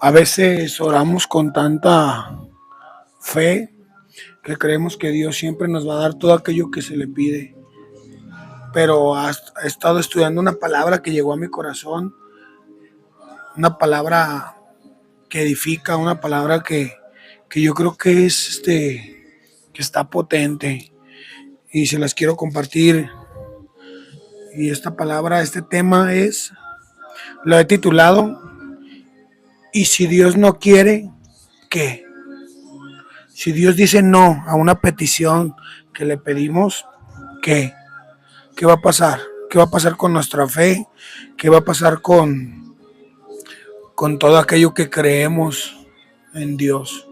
A veces oramos con tanta fe que creemos que Dios siempre nos va a dar todo aquello que se le pide. Pero he estado estudiando una palabra que llegó a mi corazón, una palabra que edifica, una palabra que yo creo que es que está potente y se las quiero compartir. Y esta palabra, este tema lo he titulado ¿Y si Dios no quiere, qué? Si Dios dice no a una petición que le pedimos, ¿qué? ¿Qué va a pasar? ¿Qué va a pasar con nuestra fe? ¿Qué va a pasar con todo aquello que creemos en Dios?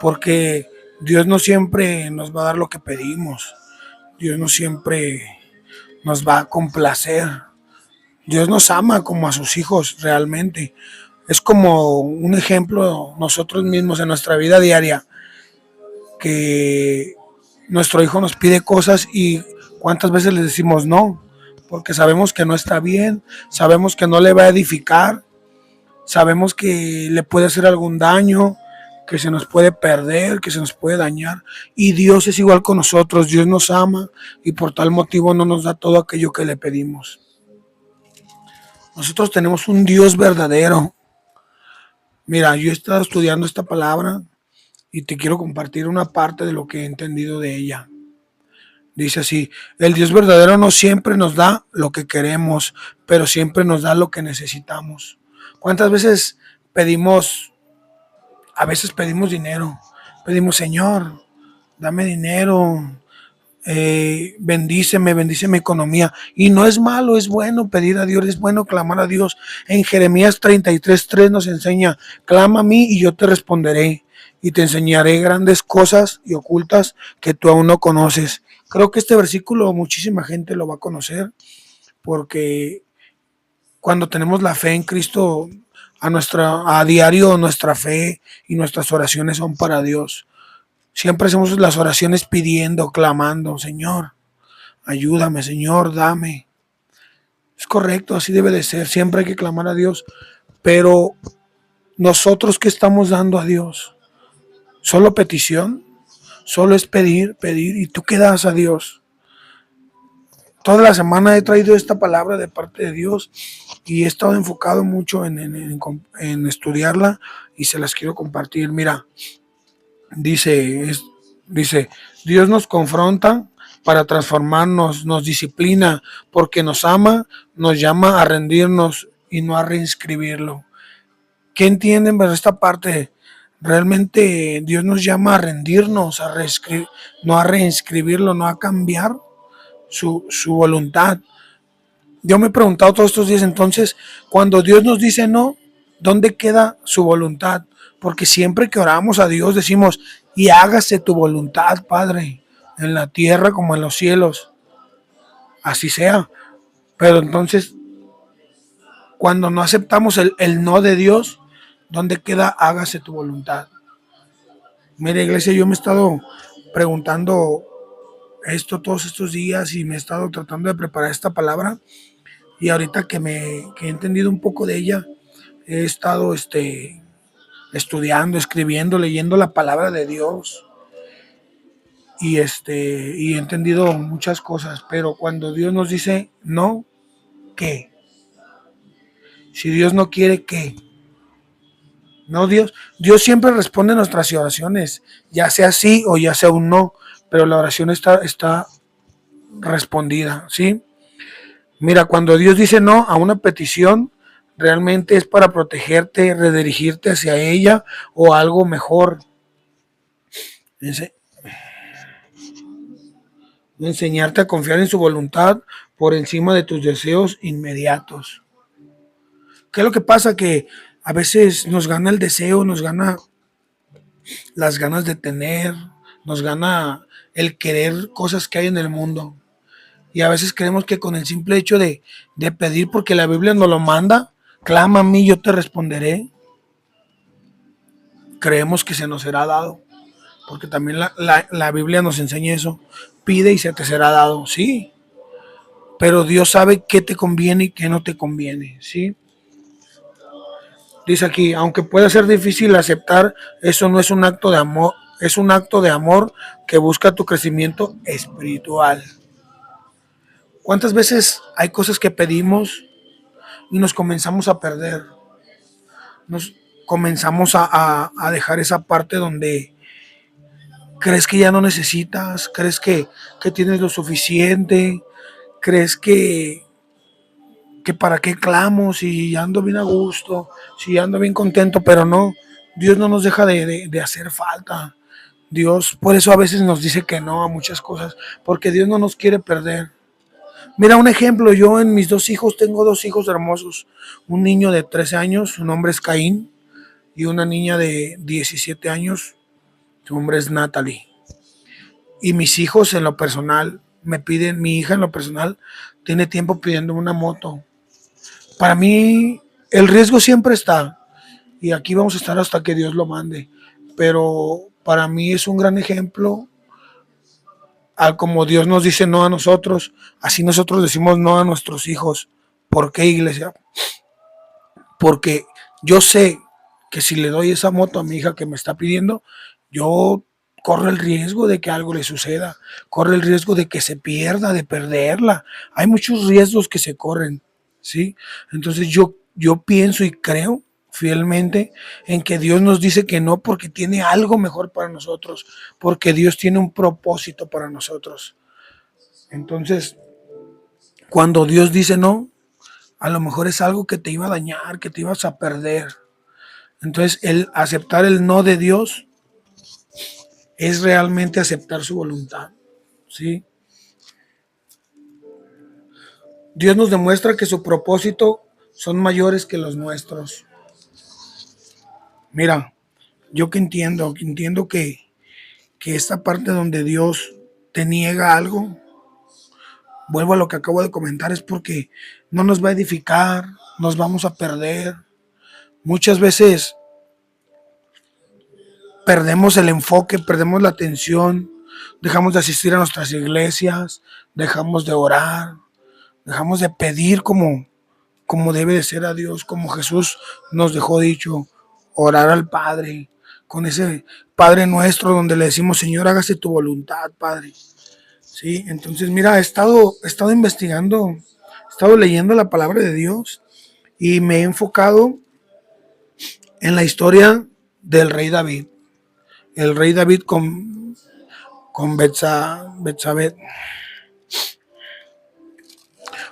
Porque Dios no siempre nos va a dar lo que pedimos. Dios no siempre nos va a complacer. Dios nos ama como a sus hijos realmente. Es como un ejemplo nosotros mismos en nuestra vida diaria, que nuestro hijo nos pide cosas y cuántas veces le decimos no, porque sabemos que no está bien, sabemos que no le va a edificar, sabemos que le puede hacer algún daño, que se nos puede perder, que se nos puede dañar. Y Dios es igual con nosotros, Dios nos ama y por tal motivo no nos da todo aquello que le pedimos. Nosotros tenemos un Dios verdadero. Mira, yo he estado estudiando esta palabra y te quiero compartir una parte de lo que he entendido de ella. Dice así, el Dios verdadero no siempre nos da lo que queremos, pero siempre nos da lo que necesitamos. ¿Cuántas veces pedimos, a veces pedimos dinero? Pedimos, Señor, dame dinero, bendice mi economía. Y no es malo, es bueno pedir a Dios, es bueno clamar a Dios. En Jeremías 33:3 nos enseña, clama a mí y yo te responderé y te enseñaré grandes cosas y ocultas que tú aún no conoces. Creo que este versículo muchísima gente lo va a conocer porque cuando tenemos la fe en Cristo, a diario nuestra fe y nuestras oraciones son para Dios. Siempre hacemos las oraciones pidiendo, clamando, Señor, ayúdame, Señor, dame. Es correcto, así debe de ser. Siempre hay que clamar a Dios. Pero nosotros, ¿qué estamos dando a Dios? ¿Solo petición? Solo es pedir, pedir. ¿Y tú qué das a Dios? Toda la semana he traído esta palabra de parte de Dios y he estado enfocado mucho en estudiarla y se las quiero compartir. Mira, dice, dice, Dios nos confronta para transformarnos, nos disciplina porque nos ama, nos llama a rendirnos y no a reinscribirlo. ¿Qué entienden por esta parte? Realmente Dios nos llama a rendirnos, no a reinscribirlo, no a cambiar su voluntad. Yo me he preguntado todos estos días entonces, cuando Dios nos dice no, ¿dónde queda su voluntad? Porque siempre que oramos a Dios decimos, y hágase tu voluntad, Padre, en la tierra como en los cielos. Así sea. Pero entonces, cuando no aceptamos el no de Dios, ¿dónde queda hágase tu voluntad? Mira, iglesia, yo me he estado preguntando esto todos estos días y me he estado tratando de preparar esta palabra. Y ahorita que he entendido un poco de ella, he estado estudiando, escribiendo, leyendo la palabra de Dios y he entendido muchas cosas, pero cuando Dios nos dice no, ¿qué? Si Dios no quiere, ¿qué? No, Dios siempre responde a nuestras oraciones, ya sea sí o ya sea un no, pero la oración está respondida, ¿sí? Mira, cuando Dios dice no a una petición, realmente es para protegerte, redirigirte hacia ella o algo mejor. Enseñarte a confiar en su voluntad por encima de tus deseos inmediatos. ¿Qué es lo que pasa? Que a veces nos gana el deseo, nos gana las ganas de tener, nos gana el querer cosas que hay en el mundo. Y a veces creemos que con el simple hecho de pedir, porque la Biblia nos lo manda, clama a mí, yo te responderé, creemos que se nos será dado. Porque también la Biblia nos enseña eso. Pide y se te será dado, sí. Pero Dios sabe qué te conviene y qué no te conviene, ¿sí? Dice aquí, aunque pueda ser difícil aceptar, eso no es un acto de amor, es un acto de amor que busca tu crecimiento espiritual. ¿Cuántas veces hay cosas que pedimos y nos comenzamos a perder? Nos comenzamos a dejar esa parte donde crees que ya no necesitas, crees que tienes lo suficiente, crees que para qué clamo, si ando bien a gusto, si ando bien contento, pero no, Dios no nos deja de hacer falta. Dios, por eso a veces nos dice que no a muchas cosas, porque Dios no nos quiere perder. Mira un ejemplo, yo en mis dos hijos tengo dos hijos hermosos, un niño de 13 años, su nombre es Caín, y una niña de 17 años, su nombre es Natalie. Y mis hijos en lo personal me piden, mi hija en lo personal tiene tiempo pidiendo una moto. Para mí el riesgo siempre está y aquí vamos a estar hasta que Dios lo mande. Pero para mí es un gran ejemplo al como Dios nos dice no a nosotros, así nosotros decimos no a nuestros hijos. ¿Por qué, iglesia? Porque yo sé que si le doy esa moto a mi hija que me está pidiendo, yo corro el riesgo de que algo le suceda, corre el riesgo de que se pierda, de perderla. Hay muchos riesgos que se corren, ¿sí? Entonces yo pienso y creo fielmente en que Dios nos dice que no porque tiene algo mejor para nosotros, porque Dios tiene un propósito para nosotros. Entonces, cuando Dios dice no, a lo mejor es algo que te iba a dañar, que te ibas a perder. Entonces, el aceptar el no de Dios es realmente aceptar su voluntad, ¿sí? Dios nos demuestra que su propósito son mayores que los nuestros. Mira, yo que entiendo que esta parte donde Dios te niega algo, vuelvo a lo que acabo de comentar, es porque no nos va a edificar, nos vamos a perder. Muchas veces perdemos el enfoque, perdemos la atención, dejamos de asistir a nuestras iglesias, dejamos de orar, dejamos de pedir como debe de ser a Dios, como Jesús nos dejó dicho, orar al Padre, con ese Padre nuestro donde le decimos, Señor, hágase tu voluntad, Padre. Sí, entonces mira, he estado investigando, he estado leyendo la palabra de Dios y me he enfocado en la historia del rey David. El rey David con Betsabé.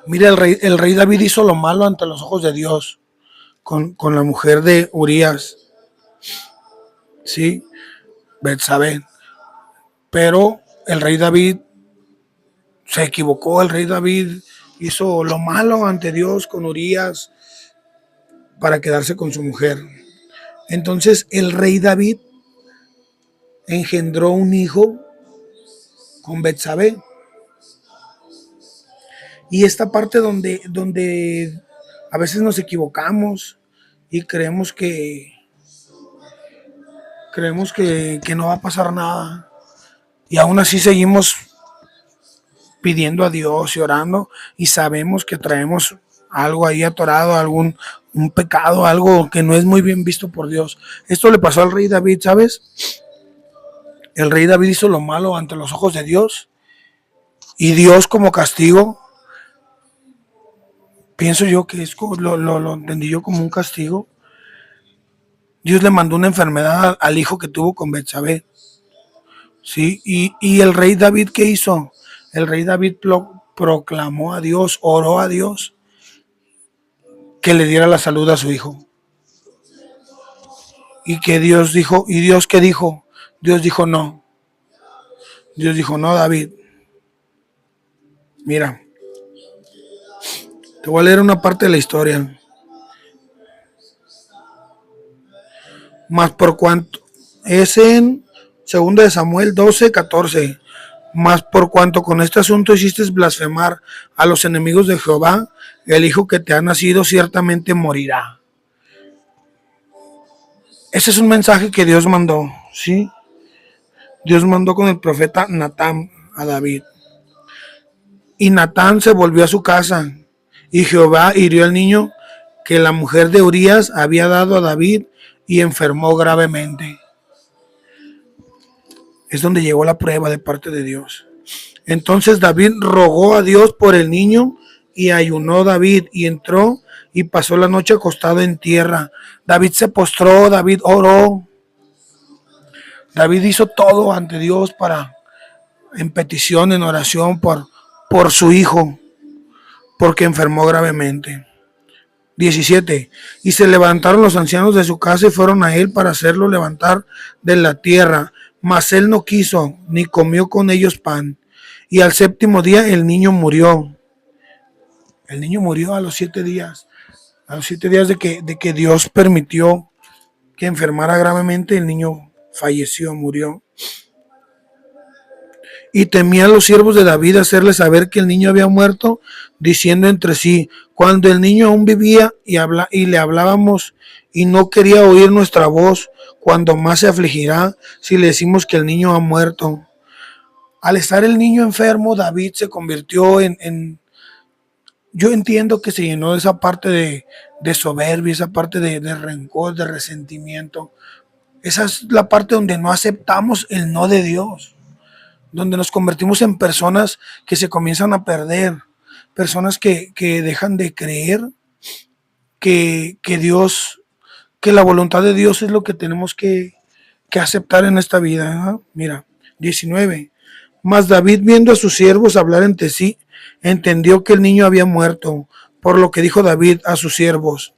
Mira, el rey David hizo lo malo ante los ojos de Dios con la mujer de Urias, ¿sí? Betsabé. Pero el rey David se equivocó, el rey David hizo lo malo ante Dios con Urias para quedarse con su mujer. Entonces el rey David engendró un hijo con Betsabé. Y esta parte donde a veces nos equivocamos y creemos que no va a pasar nada. Y aún así seguimos pidiendo a Dios y orando y sabemos que traemos algo ahí atorado, un pecado, algo que no es muy bien visto por Dios. Esto le pasó al rey David, ¿sabes? El rey David hizo lo malo ante los ojos de Dios y Dios como castigo, pienso yo que es lo entendí yo como un castigo. Dios le mandó una enfermedad al hijo que tuvo con Betsabé, ¿sí? Y el rey David, ¿qué hizo? El rey David proclamó a Dios, oró a Dios que le diera la salud a su hijo. Y que Dios dijo, ¿y Dios qué dijo? Dios dijo no. Dios dijo no, David. Mira, te voy a leer una parte de la historia. Más por cuanto es en 2 de Samuel 12:14. Mas por cuanto con este asunto hiciste blasfemar a los enemigos de Jehová, el hijo que te ha nacido ciertamente morirá. Ese es un mensaje que Dios mandó, ¿sí? Dios mandó con el profeta Natán a David. Y Natán se volvió a su casa, y Jehová hirió al niño que la mujer de Urías había dado a David y enfermó gravemente. Es donde llegó la prueba de parte de Dios. Entonces David rogó a Dios por el niño y ayunó David y entró y pasó la noche acostado en tierra. David se postró, David oró. David hizo todo ante Dios en petición, en oración por su hijo, porque enfermó gravemente. 17. Y se levantaron los ancianos de su casa y fueron a él para hacerlo levantar de la tierra. Mas él no quiso, ni comió con ellos pan. Y al séptimo día el niño murió. El niño murió a los 7 días. A los 7 días de que Dios permitió que enfermara gravemente, el niño falleció, murió. Y temían los siervos de David hacerle saber que el niño había muerto, diciendo entre sí, cuando el niño aún vivía y le hablábamos y no quería oír nuestra voz, cuando más se afligirá si le decimos que el niño ha muerto. Al estar el niño enfermo, David se convirtió yo entiendo que se llenó de esa parte de soberbia, esa parte de rencor, de resentimiento. Esa es la parte donde no aceptamos el no de Dios, donde nos convertimos en personas que se comienzan a perder, personas que dejan de creer que Dios, que la voluntad de Dios es lo que tenemos que aceptar en esta vida. ¿Eh? Mira, 19. Mas David, viendo a sus siervos hablar entre sí, entendió que el niño había muerto, por lo que dijo David a sus siervos,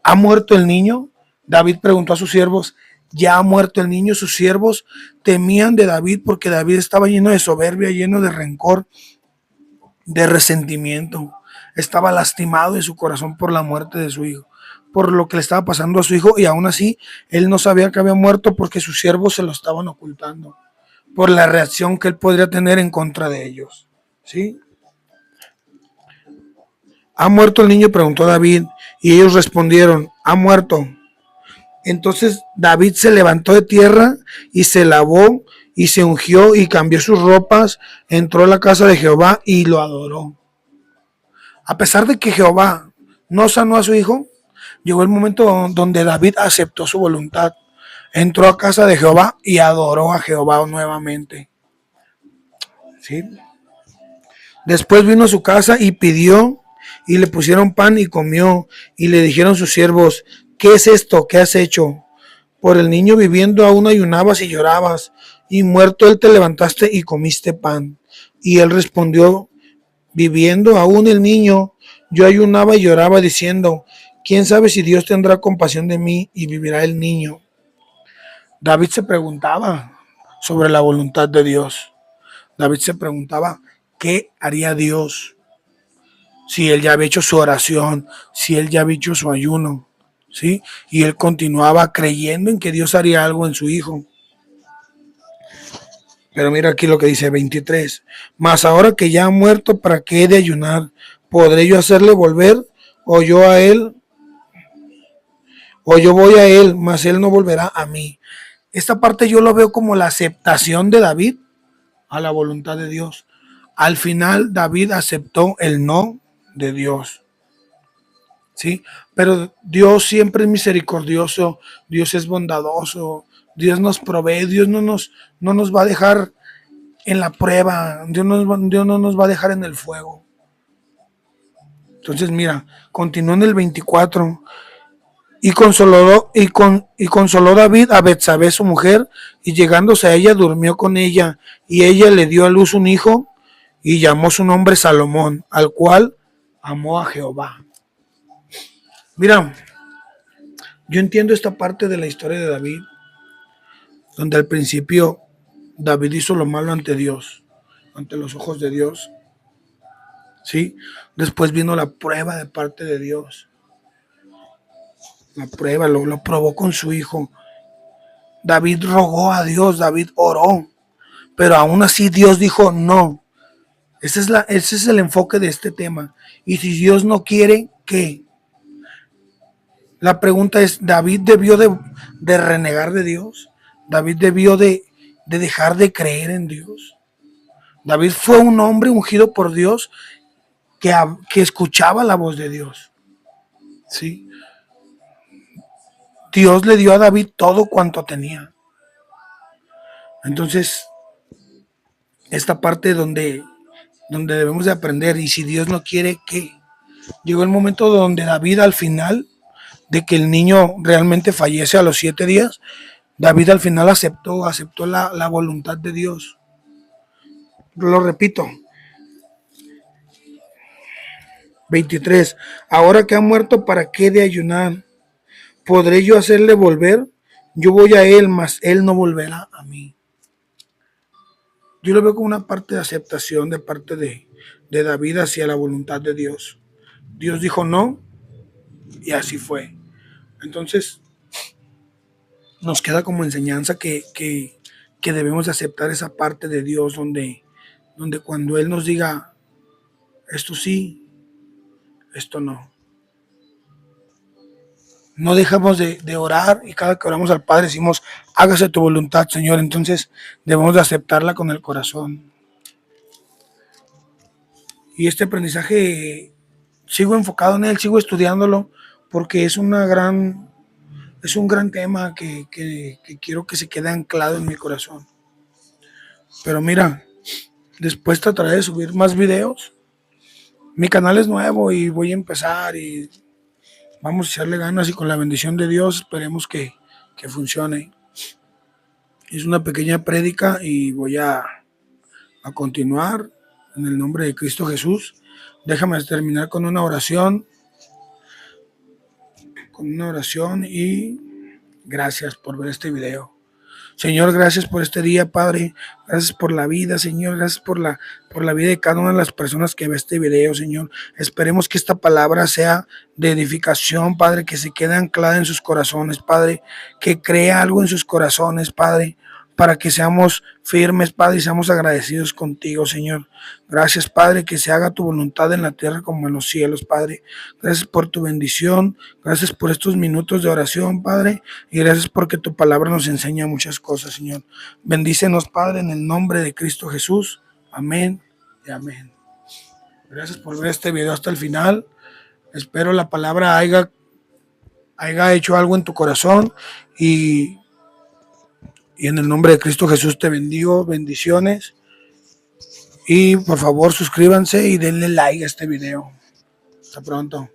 ¿ha muerto el niño? David preguntó a sus siervos, ¿ya ha muerto el niño? Sus siervos temían de David porque David estaba lleno de soberbia, lleno de rencor, de resentimiento. Estaba lastimado en su corazón por la muerte de su hijo, por lo que le estaba pasando a su hijo, y aún así él no sabía que había muerto porque sus siervos se lo estaban ocultando, por la reacción que él podría tener en contra de ellos. ¿Sí? ¿Ha muerto el niño?, preguntó David, y ellos respondieron, ha muerto. Entonces David se levantó de tierra y se lavó y se ungió y cambió sus ropas, entró a la casa de Jehová y lo adoró. A pesar de que Jehová no sanó a su hijo, llegó el momento donde David aceptó su voluntad. Entró a casa de Jehová y adoró a Jehová nuevamente. ¿Sí? Después vino a su casa y pidió, y le pusieron pan y comió, y le dijeron sus siervos, ¿qué es esto? ¿Qué has hecho? Por el niño viviendo aún ayunabas y llorabas, y muerto él te levantaste y comiste pan. Y él respondió, viviendo aún el niño, yo ayunaba y lloraba diciendo, ¿quién sabe si Dios tendrá compasión de mí y vivirá el niño? David se preguntaba sobre la voluntad de Dios. David se preguntaba, ¿qué haría Dios? Si él ya había hecho su oración, si él ya había hecho su ayuno, ¿sí? Y él continuaba creyendo en que Dios haría algo en su hijo. Pero mira aquí lo que dice 23. Mas ahora que ya ha muerto, ¿para qué he de ayunar? ¿Podré yo hacerle volver? ¿O yo a él? ¿O yo voy a él, mas él no volverá a mí? Esta parte yo lo veo como la aceptación de David a la voluntad de Dios. Al final David aceptó el no de Dios. ¿Sí? Pero Dios siempre es misericordioso, Dios es bondadoso, Dios nos provee, Dios no nos va a dejar en la prueba, Dios no nos va a dejar en el fuego. Entonces mira, continúa en el 24. Y consoló David a Betsabé su mujer, y llegándose a ella durmió con ella, y ella le dio a luz un hijo, y llamó su nombre Salomón, al cual amó a Jehová. Mira, yo entiendo esta parte de la historia de David, donde al principio David hizo lo malo ante Dios, ante los ojos de Dios. ¿Sí? Después vino la prueba de parte de Dios. La prueba lo probó con su hijo. David rogó a Dios, David oró, pero aún así Dios dijo no. Ese es el enfoque de este tema. Y si Dios no quiere, ¿qué? La pregunta es, ¿David debió de renegar de Dios? ¿David debió de dejar de creer en Dios? David fue un hombre ungido por Dios que escuchaba la voz de Dios. ¿sí? Dios le dio a David todo cuanto tenía. Entonces, esta parte donde debemos de aprender, y si Dios no quiere, ¿qué? Llegó el momento donde David, al final de que el niño realmente fallece a los 7 días, David al final aceptó la voluntad de Dios. Lo repito, 23. Ahora que ha muerto, ¿para qué de ayunar? ¿Podré yo hacerle volver? Yo voy a él, mas él no volverá a mí. Yo lo veo como una parte de aceptación de parte de David hacia la voluntad de Dios. Dios dijo no y así fue. Entonces nos queda como enseñanza que debemos de aceptar esa parte de Dios donde cuando Él nos diga esto sí, esto no. No dejamos de orar, y cada que oramos al Padre decimos, hágase tu voluntad, Señor. Entonces debemos de aceptarla con el corazón. Y este aprendizaje sigo enfocado en él, sigo estudiándolo, porque es un gran tema que quiero que se quede anclado en mi corazón. Pero mira, después trataré de subir más videos. Mi canal es nuevo y voy a empezar, y vamos a echarle ganas, y con la bendición de Dios esperemos que funcione. Es una pequeña prédica y voy a continuar en el nombre de Cristo Jesús. Déjame terminar con una oración. Y gracias por ver este video. Señor, gracias por este día, Padre. Gracias por la vida, Señor. Gracias por la vida de cada una de las personas que ve este video, Señor. Esperemos que esta palabra sea de edificación, Padre, que se quede anclada en sus corazones, Padre, que crea algo en sus corazones, Padre, para que seamos firmes, Padre, y seamos agradecidos contigo, Señor. Gracias, Padre, que se haga tu voluntad en la tierra como en los cielos, Padre. Gracias por tu bendición, gracias por estos minutos de oración, Padre, y gracias porque tu palabra nos enseña muchas cosas, Señor. Bendícenos, Padre, en el nombre de Cristo Jesús. Amén y amén. Gracias por ver este video hasta el final. Espero la palabra haya hecho algo en tu corazón, y en el nombre de Cristo Jesús te bendigo. Bendiciones. Y por favor suscríbanse y denle like a este video. Hasta pronto.